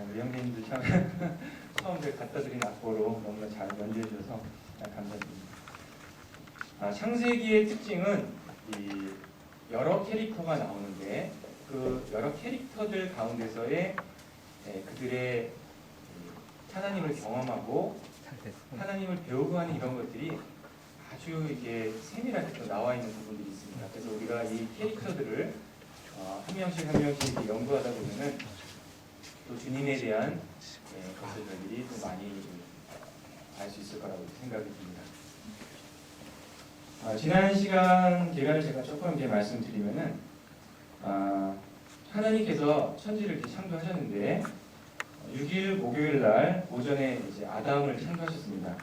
우리 형제님들 참 처음 갖다 드린 악보로 너무나 잘 연주해 주셔서 감사드립니다. 창세기의 특징은 이 여러 캐릭터가 나오는데 그 여러 캐릭터들 가운데서의 그들의 하나님을 경험하고 하나님을 배우고 하는 이런 것들이 아주 이게 세밀하게 또 나와 있는 부분들이 있습니다. 그래서 우리가 이 캐릭터들을 한 명씩 한 명씩 이렇게 연구하다 보면은 또 주님에 대한 것들이 또 많이 알 수 있을 거라고 생각이 듭니다. 지난 시간 기간을 제가 조금 이제 말씀드리면은 하나님께서 천지를 이렇게 창조하셨는데 6일 목요일 날 오전에 이제 아담을 창조하셨습니다.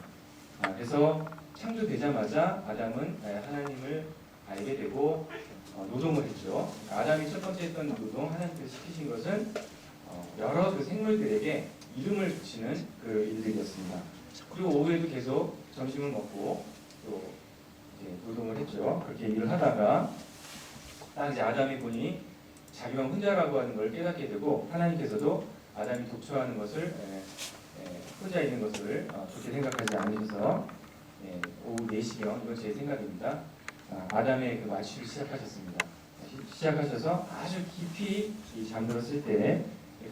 그래서 창조되자마자 아담은 하나님을 알게 되고 노동을 했죠. 아담이 첫 번째 했던 노동, 하나님께서 시키신 것은 여러 그 생물들에게 이름을 붙이는 그 일들이었습니다. 그리고 오후에도 계속 점심을 먹고 또 이제 노동을 했죠. 그렇게 일을 하다가 딱 이제 아담이 보니 자기만 혼자라고 하는 걸 깨닫게 되고 하나님께서도 아담이 독처하는 것을 혼자 있는 것을 좋게 생각하지 않으셔서 오후 4시경, 이건 제 생각입니다. 아담의 그 마취를 시작하셔서 아주 깊이 잠들었을 때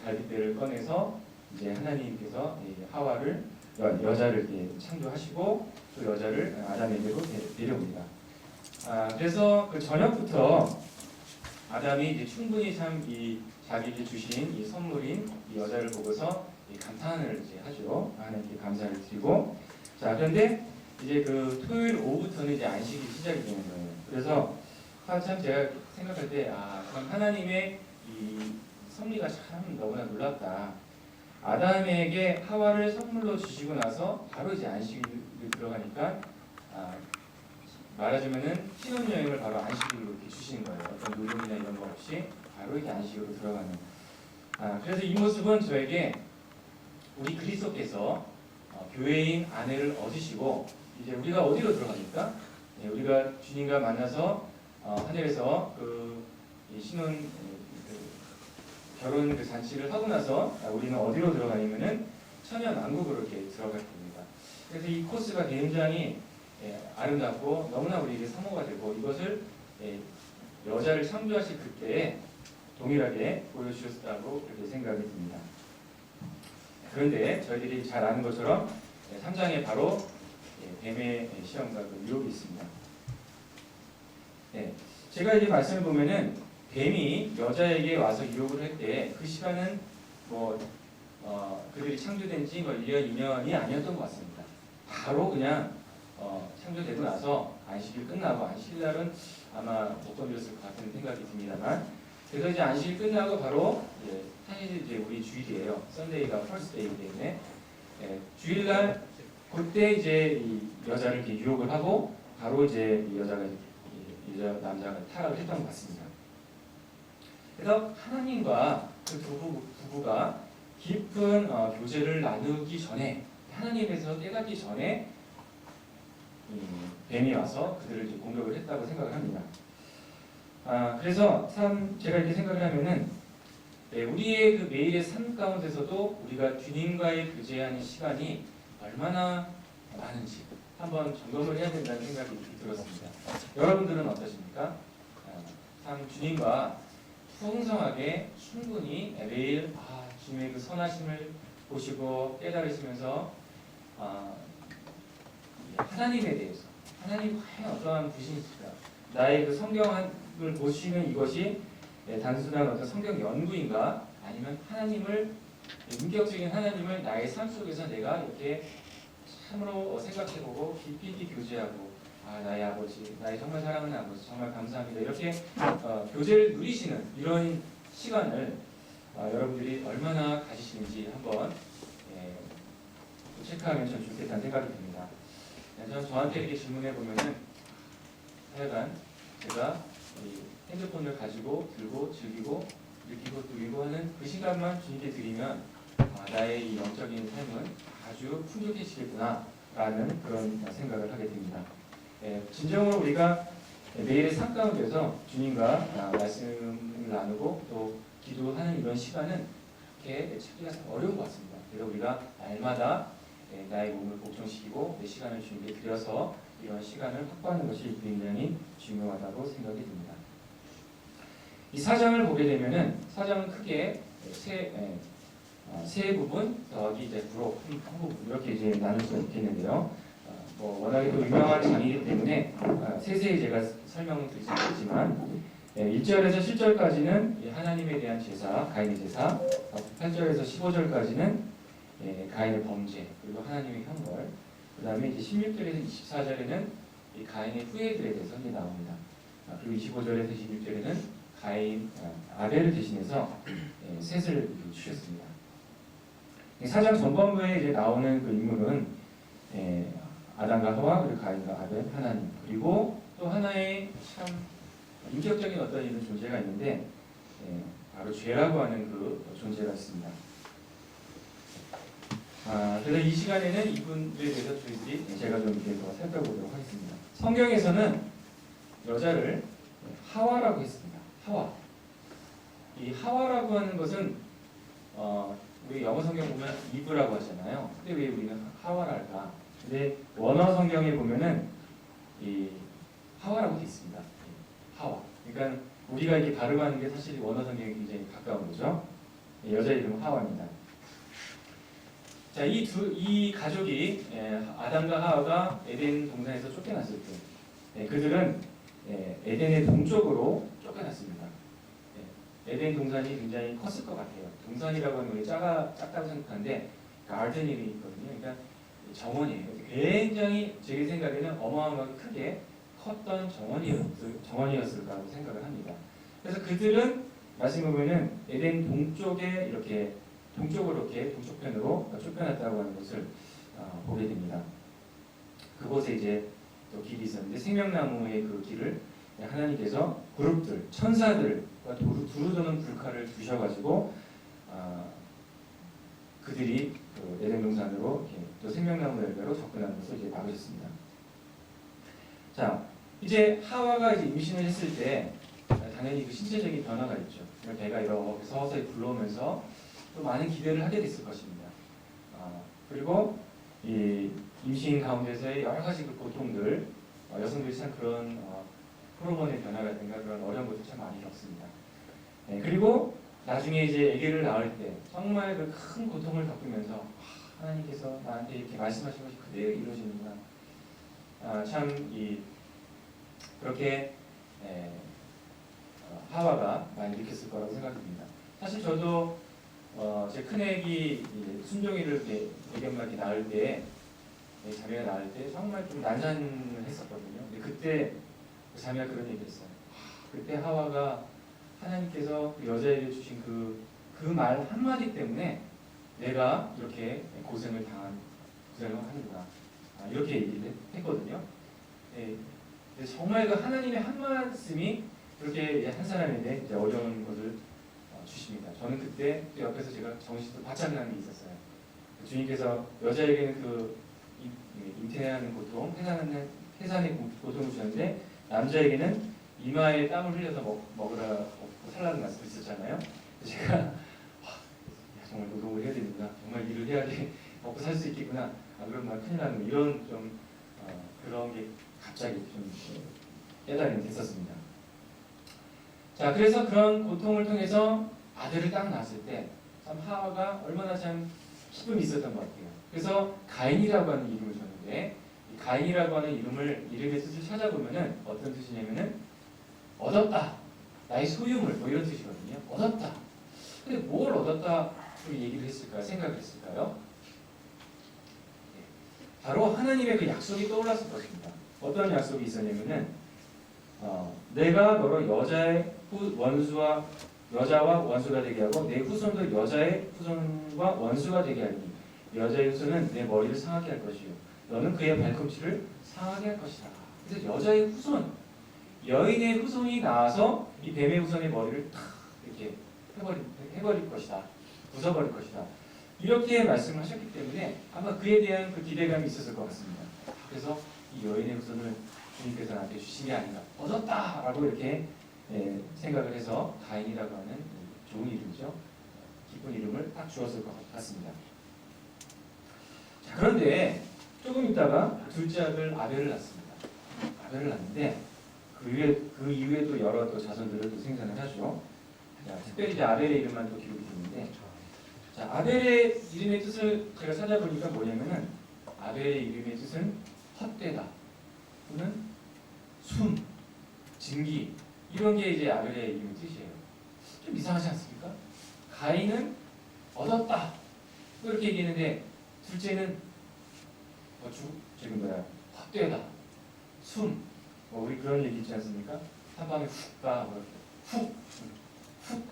갈빗대를 꺼내서 이제 하나님께서 하와를 여자를 창조하시고 또 여자를 아담에게로 데려옵니다. 그래서 그 저녁부터 아담이 이제 충분히 참 자기에게 주신 이 선물인 이 여자를 보고서 감탄을 이제 하죠. 하나님께 감사를 드리고. 자, 그런데 이제 그 토요일 오후부터는 이제 안식이 시작이 되는 거예요. 그래서 참 제가 생각할 때 참 하나님의 이 섭리가 참 너무나 놀랍다. 아담에게 하와를 선물로 주시고 나서 바로 이제 안식일 들어가니까 말하자면은 신혼여행을 바로 안식일로 이렇게 주시는 거예요. 어떤 노동이나 이런 거 없이 바로 이렇게 안식으로 들어가는. 그래서 이 모습은 저에게 우리 그리스도께서 교회인 아내를 얻으시고 이제 우리가 어디로 들어갑니까? 우리가 주님과 만나서 하늘에서 신혼 결혼 잔치를 하고 나서 우리는 어디로 들어가냐면은 천연왕국으로 이렇게 들어갈 겁니다. 그래서 이 코스가 굉장히 아름답고 너무나 우리에게 사모가 되고 이것을 여자를 창조하실 그때에 동일하게 보여주셨다고 그렇게 생각이 듭니다. 그런데 저희들이 잘 아는 것처럼 3장에 바로 뱀의 시험과 그 유혹이 있습니다. 제가 이제 말씀을 보면은 뱀이 여자에게 와서 유혹을 할 때 그 시간은 그들이 창조된 지 1년, 2년이 아니었던 것 같습니다. 바로 그냥 창조되고 나서 안식일 끝나고 안식일 날은 아마 못 건드렸을 것 같은 생각이 듭니다만 그래서 이제 안식일 끝나고 바로 사실 이제 우리 주일이에요. 썬데이가 퍼스트데이이기 때문에 주일날 그때 이제 이 여자를 이렇게 유혹을 하고 바로 이제 이 남자가 타락을 했던 것 같습니다. 그래서 하나님과 그 부부가 깊은 교제를 나누기 전에 하나님에서 깨닫기 전에 뱀이 와서 그들을 이제 공격을 했다고 생각을 합니다. 그래서 참 제가 이렇게 생각을 하면은 우리의 그 매일의 삶 가운데서도 우리가 주님과의 교제하는 시간이 얼마나 많은지 한번 점검을 해야 된다는 생각이 들었습니다. 여러분들은 어떠십니까? 참 주님과 풍성하게 충분히 매일 주님의 그 선하심을 보시고 깨달으시면서 하나님에 대해서 하나님 과연 어떠한 분이실까? 나의 그 성경을 보시면 이것이 단순한 어떤 성경 연구인가? 아니면 하나님을 인격적인 하나님을 나의 삶 속에서 내가 이렇게 참으로 생각해보고 깊이 있게 교제하고 나의 아버지, 나의 정말 사랑하는 아버지 정말 감사합니다. 이렇게 교제를 누리시는 이런 시간을 여러분들이 얼마나 가지시는지 한번 체크하면 참 좋겠다는 생각이 듭니다. 저한테 이렇게 질문해 보면은 하여간 제가 핸드폰을 가지고 들고 즐기고 느끼고 누리고 하는 그 시간만 주님께 드리면 나의 이 영적인 삶은 아주 풍족해지겠구나 라는 그런 생각을 하게 됩니다. 진정으로 우리가 매일의 삶 가운데서 주님과 말씀을 나누고 또 기도하는 이런 시간은 그렇게 찾기가 참 어려운 것 같습니다. 그래서 우리가 날마다 나의 몸을 복종시키고 내 시간을 주님께 드려서 이런 시간을 확보하는 것이 굉장히 중요하다고 생각이 듭니다. 이 사장을 보게 되면은 사장은 크게 세 부분 더하기 이제 부록 한 부분 이렇게 이제 나눌 수 있겠는데요. 뭐 워낙에 또 유명한 장이기 때문에 세세히 제가 설명을 드리지 않겠지만 1절에서 7절까지는 하나님에 대한 제사, 가인의 제사, 8절에서 15절까지는 가인의 범죄, 그리고 하나님의 형벌, 그 다음에 이제 16절에서 24절에는 이 가인의 후예들에 대해서 이제 나옵니다. 그리고 25절에서 26절에는 아벨을 대신해서 셋을 주셨습니다. 사장 전반부에 이제 나오는 그 인물은 아담과 하와, 그리고 가인과 아벨, 하나님, 그리고 또 하나의 참 인격적인 어떤 이런 존재가 있는데 바로 죄라고 하는 그 존재가 있습니다. 그래서 이 시간에는 이분들에 대해서 제가 좀 이렇게 더 살펴보도록 하겠습니다. 성경에서는 여자를 하와라고 했습니다. 하와. 이 하와라고 하는 것은 우리 영어 성경 보면 이브라고 하잖아요. 근데 왜 우리는 하와랄까? 근데 원어 성경에 보면은 이 하와라고 되어 있습니다. 하와. 그러니까 우리가 이렇게 발음하는 게 사실 원어 성경에 굉장히 가까운 거죠. 여자 이름은 하와입니다. 자, 이 가족이 아담과 하와가 에덴 동산에서 쫓겨났을 때 그들은 에덴의 동쪽으로 쫓겨났습니다. 에덴 동산이 굉장히 컸을 것 같아요. 동산이라고 하는 게 작다고 생각하는데 가든이 있거든요. 그러니까 정원이에요. 굉장히 제 생각에는 어마어마하게 크게 컸던 정원이었을까라고 생각을 합니다. 그래서 그들은 말씀 보면은 에덴 동쪽에 이렇게 동쪽으로 이렇게 동쪽편으로 쫓겨났다고 하는 것을 보게 됩니다. 그곳에 이제 또 길이 있었는데 생명나무의 그 길을 하나님께서 그룹들, 천사들과 두루 도는 불칼을 두셔가지고 그들이 그 에덴 동산으로 또 생명나무 열매로 접근하는 것을 이제 막으셨습니다. 자, 이제 하와가 이제 임신을 했을 때 당연히 그 신체적인 변화가 있죠. 배가 이렇게 서서히 불러오면서 또 많은 기대를 하게 됐을 것입니다. 그리고 이 임신 가운데서의 여러 가지 그 고통들, 여성들이 참 그런 호르몬의 변화라든가 그런 어려움을 참 많이 겪습니다. 그리고 나중에 이제 아기를 낳을 때 정말 그 큰 고통을 겪으면서 하나님께서 나한테 이렇게 말씀하신 것이 그대로 이루어지는구나. 그렇게 하와가 많이 느꼈을 거라고 생각됩니다. 사실 저도 제 큰애기 순종이를 이렇게 애견만 이렇게 낳을 때 자매가 낳을 때 정말 좀 난산을 했었거든요. 근데 그때 그 자매가 그런 얘기했어요. 그때 하와가 하나님께서 그 여자에게 주신 그 말 한마디 때문에 내가 이렇게 고생을 하는구나. 이렇게 얘기를 했거든요. 정말 그 하나님의 한 말씀이 그렇게 한 사람에게 이제 어려운 것을 주십니다. 저는 그때 옆에서 제가 정신도 바짝 나는 게 있었어요. 주님께서 여자에게는 그 잉태하는 고통, 해산의 고통을 주셨는데 남자에게는 이마에 땀을 흘려서 먹고 살라는 말씀이 있었잖아요. 제가 정말 노동을 해야 되는구나, 정말 일을 해야지 먹고 살 수 있겠구나, 그러면 큰일 나는 이런 좀 그런 게 갑자기 좀 깨달음이 됐었습니다. 자, 그래서 그런 고통을 통해서 아들을 딱 낳았을 때 참 하와가 얼마나 참 기쁨이 있었던 것 같아요. 그래서 가인이라고 하는 이름을 줬는데 이 가인이라고 하는 이름의 뜻을 찾아보면은 어떤 뜻이냐면은 얻었다, 나의 소유물 뭐 이런 뜻이거든요. 얻었다. 근데 뭘 얻었다 얘기를 했을까요? 생각을 했을까요? 바로 하나님의 그 약속이 떠올랐을 것입니다. 어떤 약속이 있었냐면은 내가 너로 여자와 원수가 되게 하고 내 후손도 여자의 후손과 원수가 되게 하리니 여자의 후손은 내 머리를 상하게 할 것이요 너는 그의 발꿈치를 상하게 할 것이다. 그래서 여자의 후손, 여인의 후손이 나와서 이 뱀의 후손의 머리를 탁 이렇게 해버릴 것이다, 부숴버릴 것이다, 이렇게 말씀하셨기 때문에 아마 그에 대한 그 기대감이 있었을 것 같습니다. 그래서 이 여인의 후손을 주님께서 나한테 주신 게 아닌가, 얻었다라고 이렇게 생각을 해서 가인이라고 하는 좋은 이름이죠. 기쁜 이름을 딱 주었을 것 같습니다. 자, 그런데 조금 있다가 둘째 아들 아벨을 낳습니다. 아벨을 낳는데 그 이후에 또 여러 또 자손들을 또 생산을 하죠. 자, 특별히 이제 아벨의 이름만 또 기록이 되는데, 자, 아벨의 이름의 뜻을 제가 찾아보니까 뭐냐면은 아벨의 이름의 뜻은 헛되다 또는 숨, 증기 이런 게 이제 아벨의 이름의 뜻이에요. 좀 이상하지 않습니까? 가인은 얻었다 이렇게 얘기했는데 둘째는 지금 뭐야 헛되다, 숨, 우리 그런 얘기 있지 않습니까? 한 방에 훅 가, 훅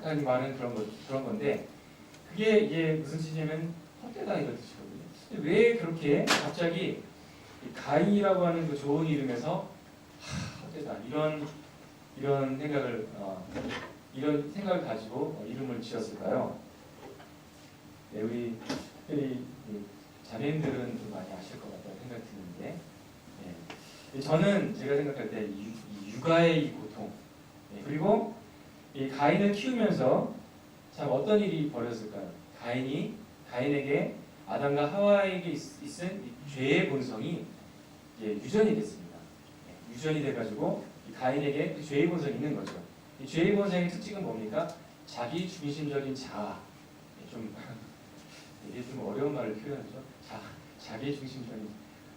하는 말은 그런 건데 그게 이게 무슨 뜻이냐면 헛되다 이런 뜻이거든요. 근데 왜 그렇게 갑자기 가인이라고 하는 그 좋은 이름에서 헛되다 이런 생각을 가지고 이름을 지었을까요? 네, 우리 특별히 자매님들은 좀 많이 아실 것 같다는 생각이 드는데, 네. 저는 제가 생각할 때 이 육아의 이 고통, 네. 그리고 이 가인을 키우면서 참 어떤 일이 벌어졌을까요? 가인에게 아담과 하와에게 있은 이 죄의 본성이 유전이 됐습니다. 네. 유전이 돼가지고 이 가인에게 그 죄의 본성이 있는 거죠. 이 죄의 본성의 특징은 뭡니까? 자기 중심적인 자아. 이게 좀 어려운 말을 표현하죠. 자기 중심적인.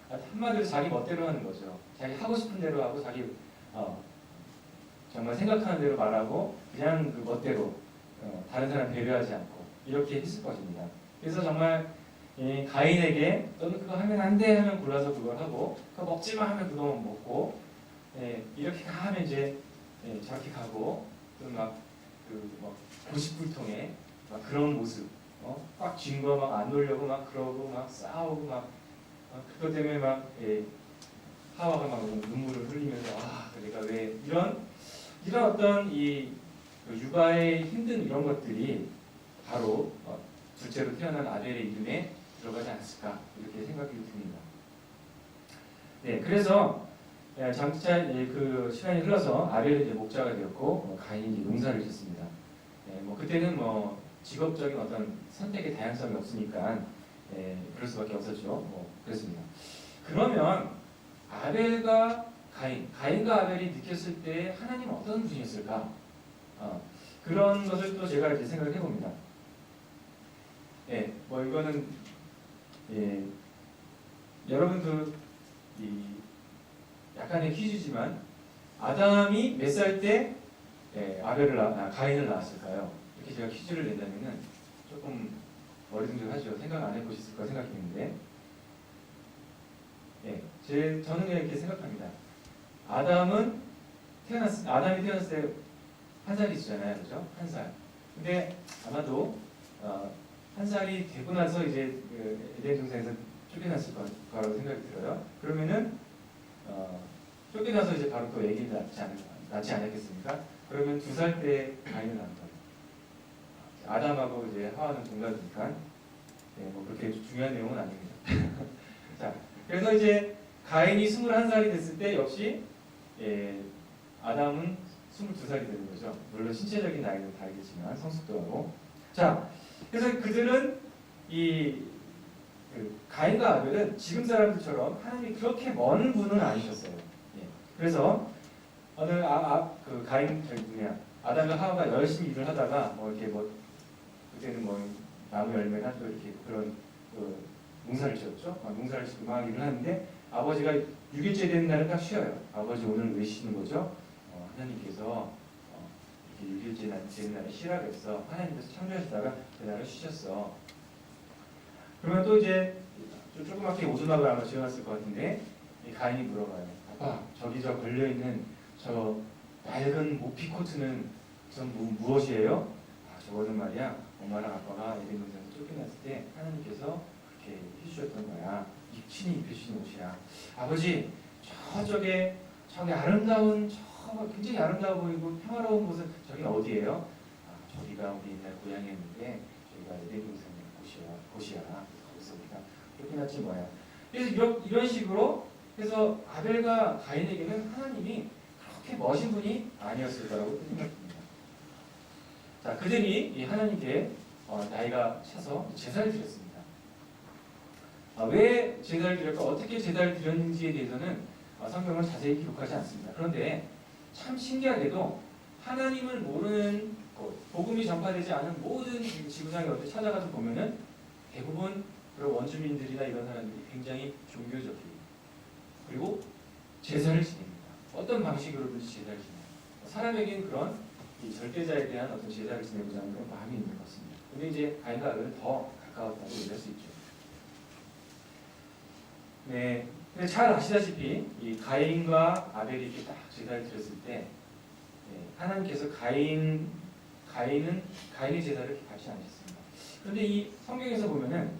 한마디로 자기 멋대로 하는 거죠. 자기 하고 싶은 대로 하고 자기 정말 생각하는 대로 말하고 그냥 그 멋대로 다른 사람 배려하지 않고 이렇게 했을 것입니다. 그래서 정말 가인에게 너는 그거 하면 안 돼 하면 골라서 그걸 하고 그거 먹지 마 하면 그거 먹고 이렇게 하면 이제 저렇게 가고 또 막 고집불통에 막 그런 모습 꽉 쥔 거 막 안 놀려고 막 그러고 막 싸우고 막 그것 때문에 막 하와가 막 눈물을 흘리면서 내가 왜 이런 어떤 이 육아의 힘든 이런 것들이 바로 둘째로 태어난 아벨의 이름에 들어가지 않았을까 이렇게 생각이 듭니다. 네, 그래서 장차 그 시간이 흘러서 아벨이 이제 목자가 되었고 가인이 농사를 짓습니다. 그때는 직업적인 어떤 선택의 다양성이 없으니까 그럴 수밖에 없었죠. 그랬습니다. 그러면 아벨과 가인과 아벨이 느꼈을 때 하나님은 어떤 분이었을까? 그런 것을 또 제가 이제 생각을 해봅니다. 이거는 여러분도 약간의 퀴즈지만 아담이 몇 살 때 가인을 낳았을까요? 이렇게 제가 퀴즈를 낸다면은 조금 어리둥절하죠. 생각 안 해보셨을 까 생각했는데, 저는 이렇게 생각합니다. 아담이 태어났을 때 한 살이잖아요, 그죠? 한 살. 근데 아마도 한 살이 되고 나서 이제 에덴 동산에서 쫓겨났을 거라고 생각이 들어요. 그러면은 쫓겨나서 이제 바로 또 아기를 낳지 않았겠습니까? 그러면 2살 때 가인을 낳은 거예요. 아담하고 이제 하와는 동갑이니까 그렇게 중요한 내용은 아닙니다. 자, 그래서 이제 가인이 21살이 됐을 때 역시 아담은 22살이 되는 거죠. 물론 신체적인 나이는 다르겠지만 성숙도하고. 자, 그래서 그들은 가인과 아벨은 지금 사람들처럼 하나님이 그렇게 먼 분은 아니셨어요. 그래서 어느 아담과 하와가 열심히 일을 하다가 그때는 나무 열매나 또 이렇게 그런 농사를 지었죠. 농사를 짓고 막 일을 하는데 아버지가 6일째 되는 날은 딱 쉬어요. 아버지 오늘 왜 쉬는 거죠? 하나님께서 이렇게 6일째 되는 날에 쉬라 그랬어. 하나님께서 창조하시다가 그날을 쉬셨어. 그러면 또 이제 조그맣게 오두막을 아마 지어놨을 것 같은데 가인이 물어봐요. 아빠, 저기 걸려있는 저 낡은 모피 코트는 무엇이에요? 저거는 말이야 엄마랑 아빠가 에덴 동산에서 쫓겨났을 때 하나님께서 그렇게 해주셨던 거야. 친히 입혀주신 옷이야. 아버지, 저기 아름다운 굉장히 아름다워 보이고 평화로운 곳은 저기는 어디예요? 저기가 우리 옛날 고향이었는데 저기가 에덴 동산의 곳이야. 거기서 우리가 쫓겨났지 뭐야. 그래서 이런 식으로 해서 아벨과 가인에게는 하나님이 그렇게 멋진 분이 아니었을 거라고 생각합니다. 자, 그들이 이 하나님께 나이가 차서 제사를 드렸습니다. 왜 제사를 드렸고 어떻게 제사를 드렸는지에 대해서는 성경은 자세히 기록하지 않습니다. 그런데 참 신기하게도 하나님을 모르는 곳, 복음이 전파되지 않은 모든 지구상에 어디 찾아가서 보면은 대부분 그런 원주민들이나 이런 사람들이 굉장히 종교적이에요. 그리고 제사를 지냅니다. 어떤 방식으로든지 제사를 지내요. 사람에겐 그런 이 절대자에 대한 어떤 제사를 지내고자 하는 그런 마음이 있는 것 같습니다. 근데 이제 가인과 아벨은 더 가까웠다고 얘기할 수 있죠. 네, 근데 잘 아시다시피 이 가인과 아벨이 이렇게 딱 제사를 드렸을 때 하나님께서 가인의 제사를 이렇게 받지 않으셨습니다. 그런데 이 성경에서 보면은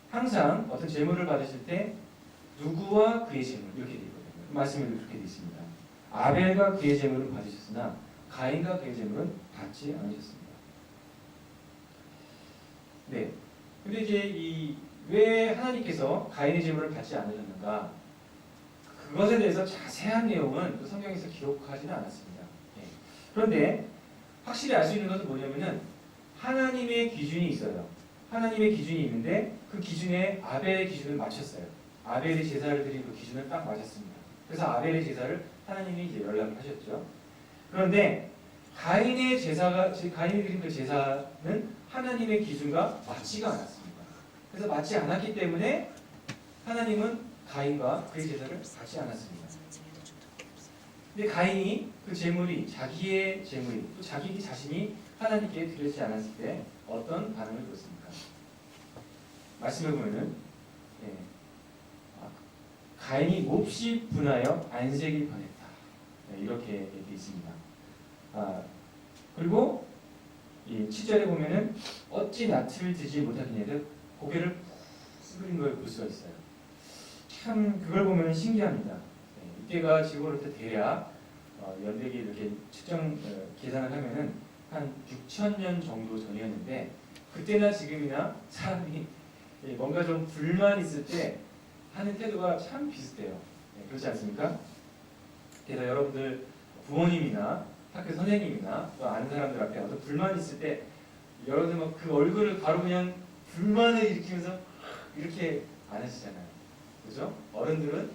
항상 어떤 제물을 받으실 때 누구와 그의 제물 이렇게 되어 있거든요. 말씀에도 그렇게 되어 있습니다. 아벨과 그의 제물은 받으셨으나 가인과 그의 제물은 받지 않으셨습니다. 네. 근데 이제 왜 하나님께서 가인의 제물을 받지 않으셨는가? 그것에 대해서 자세한 내용은 또 성경에서 기록하지는 않았습니다. 네. 그런데 확실히 알 수 있는 것은 뭐냐면은 하나님의 기준이 있어요. 하나님의 기준이 있는데 그 기준에 아벨의 기준을 맞췄어요. 아벨의 제사를 드린 그 기준을 딱 맞았습니다. 그래서 아벨의 제사를 하나님이 이제 연락을 하셨죠. 그런데 가인이 드린 그 제사는 하나님의 기준과 맞지가 않았습니다. 그래서 맞지 않았기 때문에 하나님은 가인과 그의 제사를 받지 않았습니다. 근데 가인이 그 제물이 자기의 제물이 또 자기 자신이 하나님께 드리지 않았을 때 어떤 반응을 보였습니까? 말씀해 보면은 가인이 몹시 분하여 안색이 변했다. 이렇게 되어 있습니다. 그리고 이 7절에 보면은 어찌 낯을 들지 못하겠냐듯 고개를 숙이는 걸 볼 수가 있어요. 참 그걸 보면 신기합니다. 이때가 지금으로부터 대략 연대기 이렇게 측정 계산을 하면은 한 6,000년 정도 전이었는데 그때나 지금이나 사람이 뭔가 좀 불만 있을 때 하는 태도가 참 비슷해요. 그렇지 않습니까? 그래서 여러분들 부모님이나 학교 선생님이나 또 아는 사람들 앞에 어떤 불만이 있을 때 여러분들 막 그 얼굴을 바로 그냥 불만을 일으키면서 이렇게 안 하시잖아요. 그죠? 어른들은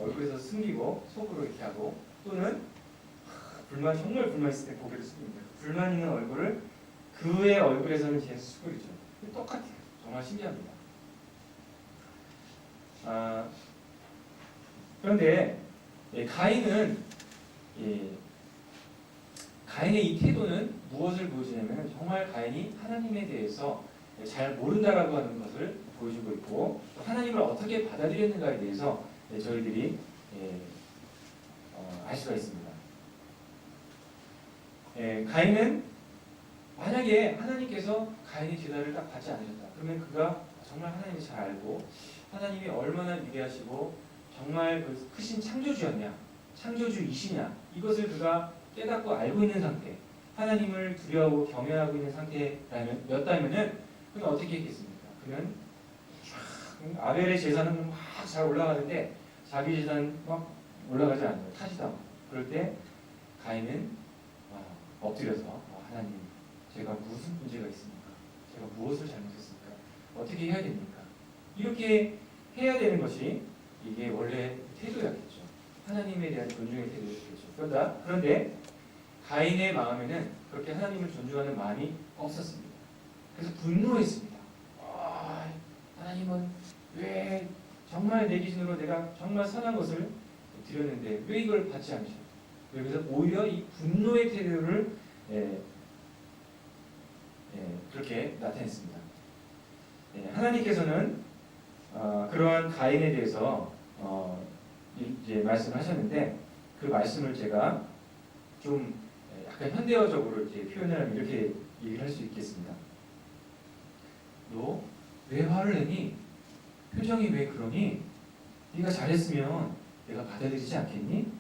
얼굴에서 숨기고 속으로 이렇게 하고 또는 정말 불만 있을 때 고개를 숙입니다. 불만 있는 얼굴을 그의 얼굴에서는 계속 숙이죠. 똑같아요. 정말 신기합니다. 그런데 가인의 이 태도는 무엇을 보여주냐면 정말 가인이 하나님에 대해서 잘 모른다라고 하는 것을 보여주고 있고 하나님을 어떻게 받아들였는가에 대해서 저희들이 알 수가 있습니다. 가인은 만약에 하나님께서 가인의 제사를 딱 받지 않으셨다. 그러면 그가 정말 하나님을 잘 알고 하나님이 얼마나 위대하시고 정말 그 크신 창조주였냐, 창조주이시냐 이것을 그가 깨닫고 알고 있는 상태, 하나님을 두려워하고 경외하고 있는 상태였다면은 그는 어떻게 했겠습니까? 그는 아벨의 제사는 막 잘 올라가는데 자기 제사는 막 올라가지 않아요. 타지도 않고. 그럴 때 가인은 엎드려서 하나님 제가 무슨 문제가 있습니까? 제가 무엇을 잘못했습니까? 어떻게 해야 됩니까? 이렇게 해야 되는 것이 이게 원래 태도였겠죠. 하나님에 대한 존중의 태도였겠죠. 그런데 가인의 마음에는 그렇게 하나님을 존중하는 마음이 없었습니다. 그래서 분노했습니다. 하나님은 왜 정말 내 기준으로 내가 정말 선한 것을 드렸는데 왜 이걸 받지 않으셨죠? 그래서 오히려 이 분노의 태도를 그렇게 나타냈습니다. 하나님께서는 그러한 가인에 대해서 이제 말씀하셨는데 그 말씀을 제가 좀 약간 현대어적으로 이렇게 표현을 하면 이렇게 얘기를 할 수 있겠습니다. 너 왜 화를 내니? 표정이 왜 그러니? 네가 잘했으면 내가 받아들이지 않겠니?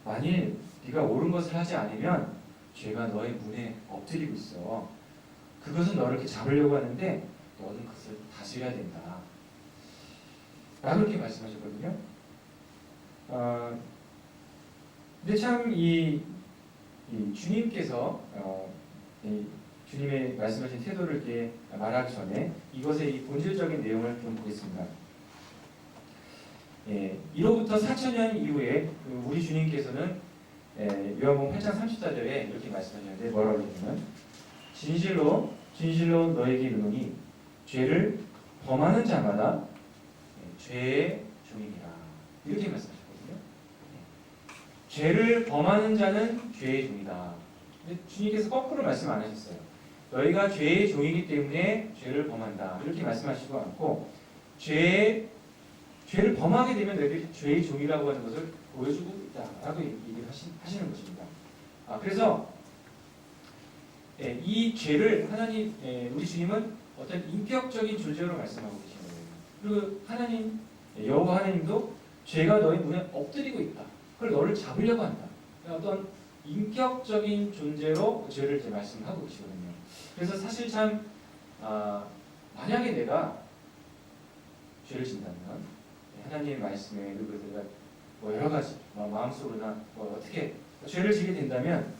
만일 네가 옳은 것을 하지 않으면 죄가 너의 문에 엎드리고 있어. 그것은 너를 이렇게 잡으려고 하는데 너는 그것을 다스려야 된다. 라고 이렇게 말씀하셨거든요. 근데 참 이 주님께서 주님의 말씀하신 태도를 이렇게 말하기 전에 이것의 이 본질적인 내용을 좀 보겠습니다. 1호부터 4천년 이후에 우리 주님께서는 요한복음 8장 34절에 이렇게 말씀하셨는데 뭐라고 하냐면 진실로 진실로 너에게 이르노니 죄를 범하는 자마다 죄의 종이니라 이렇게 말씀하셨거든요. 죄를 범하는 자는 죄의 종이다. 근데 주님께서 거꾸로 말씀 안 하셨어요. 너희가 죄의 종이기 때문에 죄를 범한다 이렇게 말씀하시고 않고 죄를 범하게 되면 너희들이 죄의 종이라고 하는 것을 보여주고 있다라고 얘기를 하시는 것입니다. 그래서 이 죄를 하나님, 우리 주님은 어떤 인격적인 존재로 말씀하고 계신 거예요. 그리고 하나님, 여호와 하나님도 죄가 너희 눈에 엎드리고 있다. 그걸 너를 잡으려고 한다. 어떤 인격적인 존재로 죄를 이제 말씀하고 계시거든요. 그래서 사실 참 만약에 내가 죄를 진다면 하나님의 말씀에 의거해서 뭐 여러 가지 마음속으로나 어떻게 죄를 지게 된다면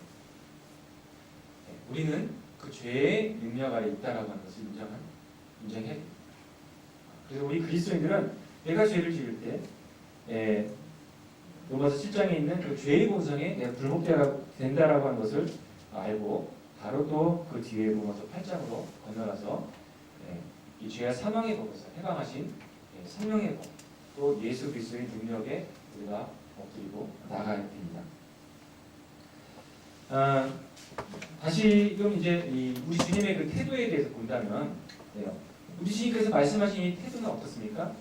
우리는 그 죄의 능력 아래 있다라고 하는 것을 인정해야 됩니다. 그래서 우리 그리스도인들은 내가 죄를 지을 때 로마서 7장에 있는 그 죄의 본성에 내가 굴복된다라고 하는 것을 알고 바로 또 그 뒤에 로마서 8장으로 건너가서 이 죄와 사망의 법에서 해방하신 생명의 법, 또 예수 그리스도의 능력에 우리가 엎드리고 나가야 됩니다. 다시금 이제 우리 주님의 그 태도에 대해서 본다면 우리 주님께서 말씀하신 이 태도는 어떻습니까?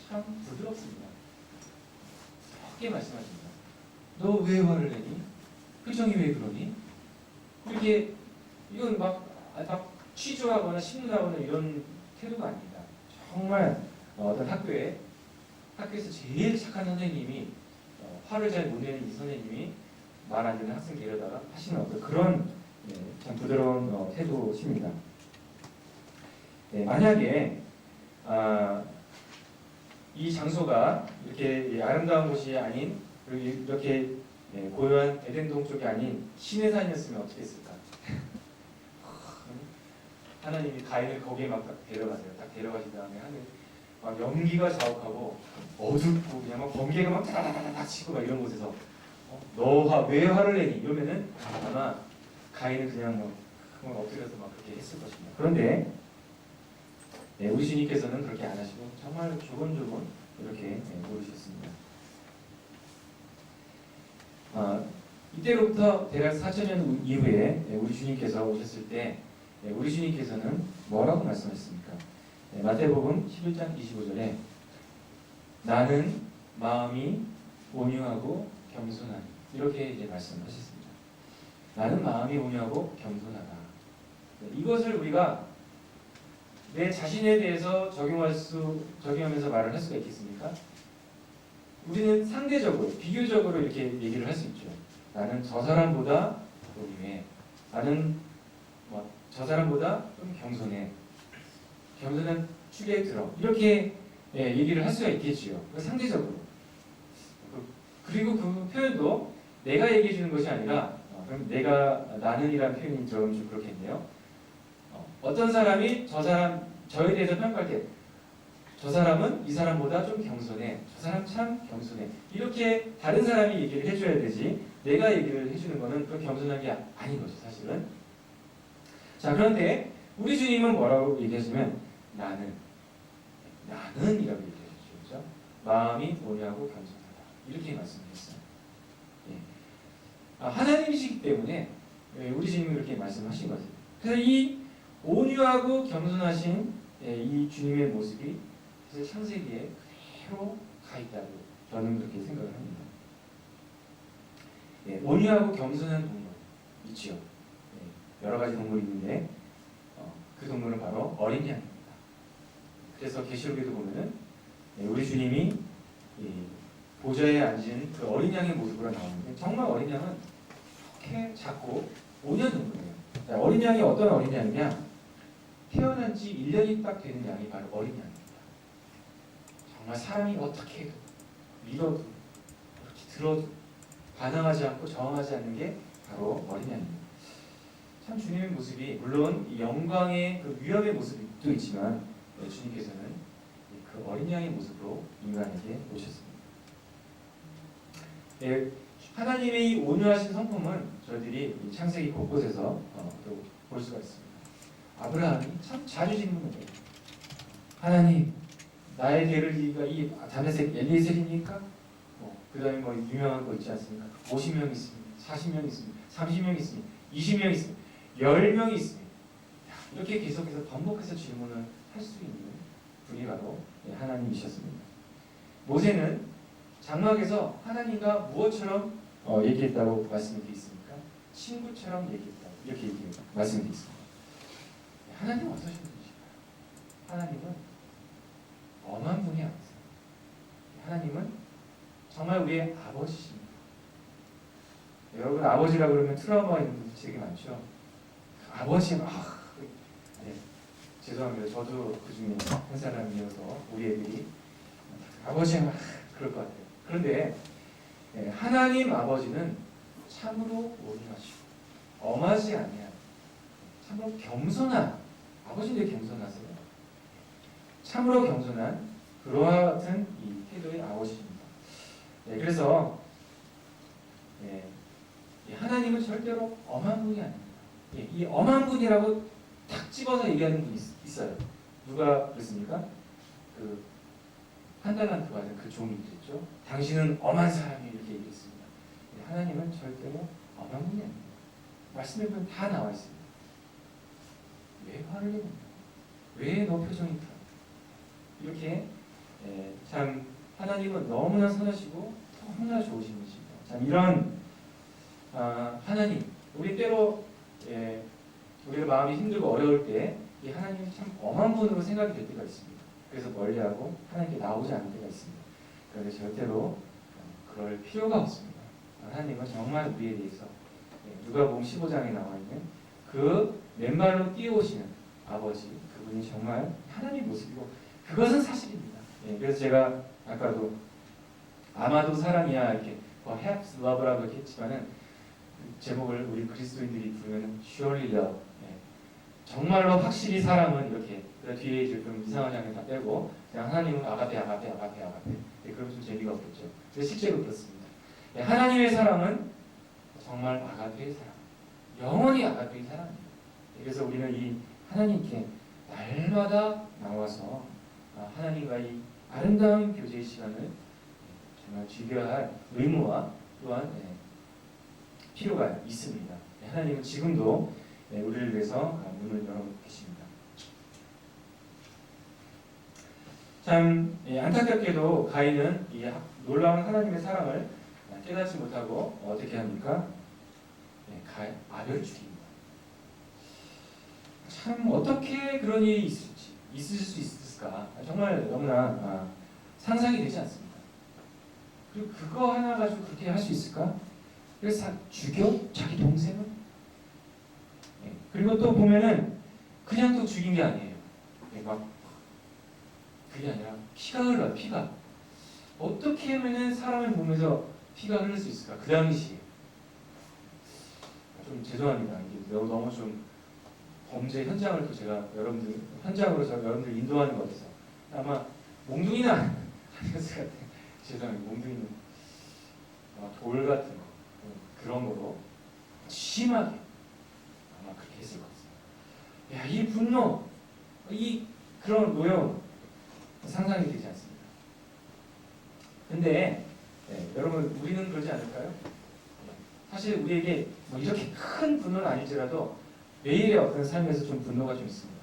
참 부드럽습니다. 부드럽게 말씀하십니다. 너 왜 화를 내니? 표정이 왜 그러니? 이렇게 이건 막 취조하거나 신문하거나 이런 태도가 아닙니다. 정말 어떤 학교에서 제일 착한 선생님이 화를 잘 못 내는 이 선생님이 말 안 듣는 학생 데려다가 하시는 어떤 그런 참 부드러운 태도십니다. 만약에 이 장소가 이렇게 아름다운 곳이 아닌 이렇게 고요한 에덴 동쪽이 아닌 신의 산이었으면 어떻게 했을까? 하나님이 가인을 거기에 막 딱 데려가세요. 딱 데려가신 다음에 하늘 막 연기가 자욱하고 어둡고 그냥 막 번개가 막 다다다다 치고 막 이런 곳에서 너 왜 화를 내니? 이러면은 아마 가인은 그냥 막 엎드려서 막 그렇게 했을 것입니다. 그런데 우리 주님께서는 그렇게 안 하시고 정말 조곤조곤 이렇게 모르셨습니다. 이때로부터 대략 4천년 이후에 우리 주님께서 오셨을 때 우리 주님께서는 뭐라고 말씀하셨습니까? 마태복음 11장 25절에 나는 마음이 온유하고 겸손하니 이렇게 이제 말씀하셨습니다. 나는 마음이 온유하고 겸손하다. 이것을 우리가 내 자신에 대해서 적용하면서 말을 할 수가 있겠습니까? 우리는 상대적으로, 비교적으로 이렇게 얘기를 할 수 있죠. 나는 저 사람보다 온유해. 나는 저 사람보다 좀 겸손해. 겸손한 축에 들어. 이렇게 얘기를 할 수가 있겠지요. 상대적으로. 그리고 그 표현도 내가 얘기해 주는 것이 아니라 그럼 나는이라는 표현이 좀 그렇겠네요. 어떤 사람이 저에 대해서 평가할 때 저 사람은 이 사람보다 좀 겸손해. 저 사람 참 겸손해. 이렇게 다른 사람이 얘기를 해줘야 되지 내가 얘기를 해주는 거는 그 겸손한 게 아닌 거죠, 사실은. 자, 그런데 우리 주님은 뭐라고 얘기하시면 나는 이라고 얘기하셨죠. 그렇죠? 마음이 온유하고 겸손하다. 이렇게 말씀하셨어요. 하나님이시기 때문에 우리 주님이 그렇게 말씀하신 거죠. 그래서 이 온유하고 겸손하신 이 주님의 모습이 사실 창세기에 그대로 가 있다고 저는 그렇게 생각을 합니다. 온유하고 겸손한 동물 있지요. 여러 가지 동물이 있는데 그 동물은 바로 어린 양입니다. 그래서 계시록에도 보면은 우리 주님이 보좌에 앉은 그 어린 양의 모습으로 나오는데 정말 어린 양은 이렇게 작고 온유한 동물이에요. 어린 양이 어떤 어린 양이냐? 태어난 지 1년이 딱 되는 양이 바로 어린 양입니다. 정말 사람이 어떻게 해도 믿어도 이렇게 들어도 반항하지 않고 저항하지 않는 게 바로 어린 양입니다. 참 주님의 모습이 물론 이 영광의 그 위엄의 모습도 있지만 주님께서는 그 어린 양의 모습으로 인간에게 오셨습니다. 하나님의 이 온유하신 성품은 저희들이 이 창세기 곳곳에서 또 볼 수가 있습니다. 아브라함이 참 자주 질문해요. 하나님, 나의 대를 이가 이 다메섹 엘리에셀이니까? 그 다음에 뭐 유명한 거 있지 않습니까? 50명 있습니다. 40명 있습니다. 30명 있습니다. 20명 있습니다. 10명이 있습니다. 이렇게 계속해서 반복해서 질문을 할 수 있는 분이 바로 하나님이셨습니다. 모세는 장막에서 하나님과 무엇처럼 얘기했다고 말씀이 되어 있습니까? 친구처럼 얘기했다고 이렇게 말씀이 되어 있습니다. 하나님은 어떠신 분이실까요? 하나님은 엄한 분이 아니세요. 하나님은 정말 우리의 아버지십니다. 여러분 아버지라 그러면 트라우마 있는 분들 되게 많죠. 아버지 네, 죄송합니다. 저도 그 중에 한 사람이어서 우리 애들이 아버지 그럴 것 같아요. 그런데 하나님 아버지는 참으로 온유하시고 엄하지 아니하고 참으로 겸손한 아버지인데 겸손하세요. 참으로 겸손한 그와 같은 이 태도의 아버지입니다. 그래서 하나님은 절대로 엄한 분이 아닙니다. 이 엄한 분이라고 탁 집어서 얘기하는 분이 있어요. 누가 그랬습니까? 그 한 달란트 받은 그 종이 그랬죠. 당신은 엄한 사람이 이렇게 얘기했습니다. 하나님은 절대로 엄한 분이 아닙니다. 말씀에 보면 다 나와 있습니다. 왜 화를 내는가? 왜 너 표정이 그런가? 이렇게 참 하나님은 너무나 선하시고 너무나 좋으신 분이십니다. 참 이런 하나님, 우리 때로 우리의 마음이 힘들고 어려울 때 이 하나님이 참 엄한 분으로 생각이 될 때가 있습니다. 그래서 멀리하고 하나님께 나오지 않을 때가 있습니다. 그런데 절대로 그럴 필요가 없습니다. 하나님은 정말 우리에 대해서 누가복음 15장에 나와 있는 그 맨발로 뛰어오시는 아버지, 그분이 정말 하나님의 모습이고 그것은 사실입니다. 그래서 제가 아까도 아마도 사랑이야 이렇게 perhaps love라고 이렇게 했지만은 제목을 우리 그리스도인들이 부르면 surely love, 정말로 확실히 사랑은 이렇게 뒤에 이제 좀 이상한 장면 다 빼고 그냥 하나님은 아가페 아가페 아가페 아가페 그러면 좀 재미가 없겠죠. 그래서 실제로 그렇습니다. 하나님의 사랑은 정말 아가페의 사랑, 영원히 아가페의 사랑입니다. 그래서 우리는 이 하나님께 날마다 나와서 하나님과 이 아름다운 교제의 시간을 정말 즐겨야 할 의무와 또한 필요가 있습니다. 하나님은 지금도 우리를 위해서 문을 열어놓고 계십니다. 참 안타깝게도 가인은 이 놀라운 하나님의 사랑을 깨닫지 못하고 어떻게 합니까? 아벨을 죽입니다. 참 어떻게 그런 일이 있을 수 있을까? 정말 너무나 상상이 되지 않습니다. 그리고 그거 하나 가지고 그렇게 할 수 있을까? 그래서 죽여? 자기 동생을? 그리고 또 보면은 그냥 또 죽인 게 아니에요. 막 그게 아니라 피가 흘러요. 피가 어떻게 하면은 사람의 몸에서 피가 흐를 수 있을까? 그 당시에 좀 죄송합니다. 이게 너무 좀 범죄 현장을 또 제가 여러분들 현장으로 여러분들 인도하는 것 같아서 아마 몽둥이는 아니었을 것 같아요. 죄송합니다. 몽둥이는 돌 같은 거 그런 거로 심하게 아마 그렇게 했을 것 같습니다. 야, 이 분노, 이 그런 노여 상상이 되지 않습니다. 근데 여러분 우리는 그러지 않을까요? 사실 우리에게 뭐 이렇게 큰 분노는 아닐지라도 매일의 어떤 삶에서 좀 분노가 좀 있습니다.